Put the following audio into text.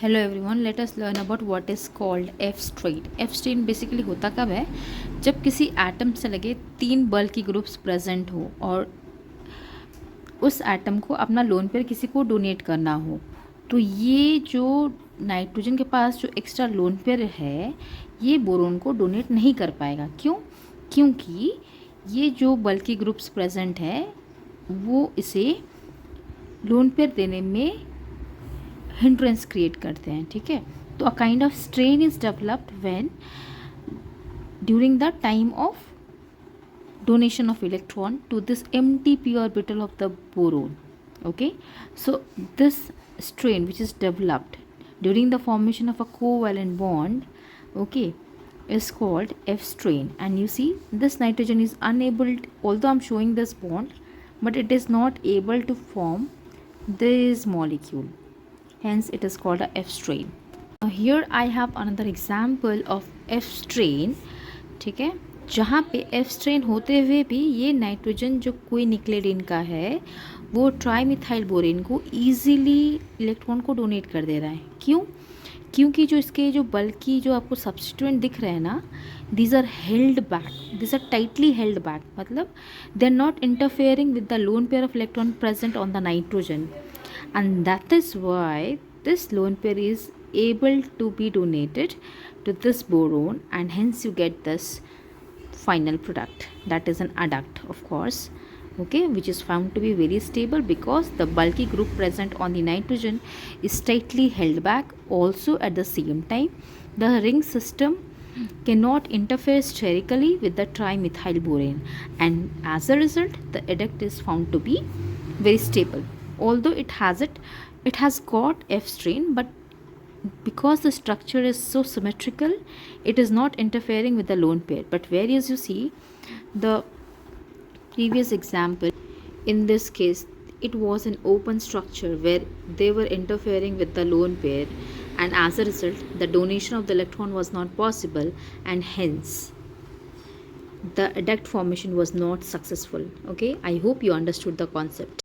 Hello everyone, let us learn about what is called F strain. F strain basically होता कब है? जब किसी एटम से लगे 3 बल्की ग्रुप्स प्रेजेंट हो और उस एटम को अपना लोन पेयर किसी को डोनेट करना हो, तो ये जो नाइट्रोजन के पास जो एक्स्ट्रा लोन पेयर है, ये बोरोन को डोनेट नहीं कर पाएगा। क्यों? क्योंकि ये जो बल्की ग्रुप्स प्रेजेंट है वो इसे लोन पेयर देने में हिंड्रेंस क्रिएट करते हैं। ठीक है, तो a kind of strain is developed when during the time of donation of electron to this empty p orbital of the boron. Okay, so this strain which is developed during the formation of a covalent bond, okay, is called F strain. And you see this nitrogen is unable to, although I'm showing this bond, but it is not able to form this molecule, hence it is called a F strain. Now here I have another example of F strain. ठीक है, जहाँ पे F strain होते हुए भी ये nitrogen जो कोई निक्लेडिन का है वो ट्राईमिथाइल बोरेन को ईजीली इलेक्ट्रॉन को डोनेट कर दे रहा है। क्यों? क्योंकि जो इसके जो बल्कि जो आपको सब्स्टिट्यूएंट दिख रहे हैं ना, these are held back, these are tightly held back, मतलब they are not interfering with the lone pair of electron present on the nitrogen, and that is why this lone pair is able to be donated to this boron, and hence you get this final product, that is an adduct, of course, okay, which is found to be very stable because the bulky group present on the nitrogen is tightly held back. Also at the same time, the ring system cannot interfere sterically with the trimethyl boron, and as a result the adduct is found to be very stable. Although it has got F strain, but because the structure is so symmetrical, it is not interfering with the lone pair. But whereas you see the previous example, in this case it was an open structure where they were interfering with the lone pair, and as a result the donation of the electron was not possible, and hence the adduct formation was not successful. Okay, I hope you understood the concept.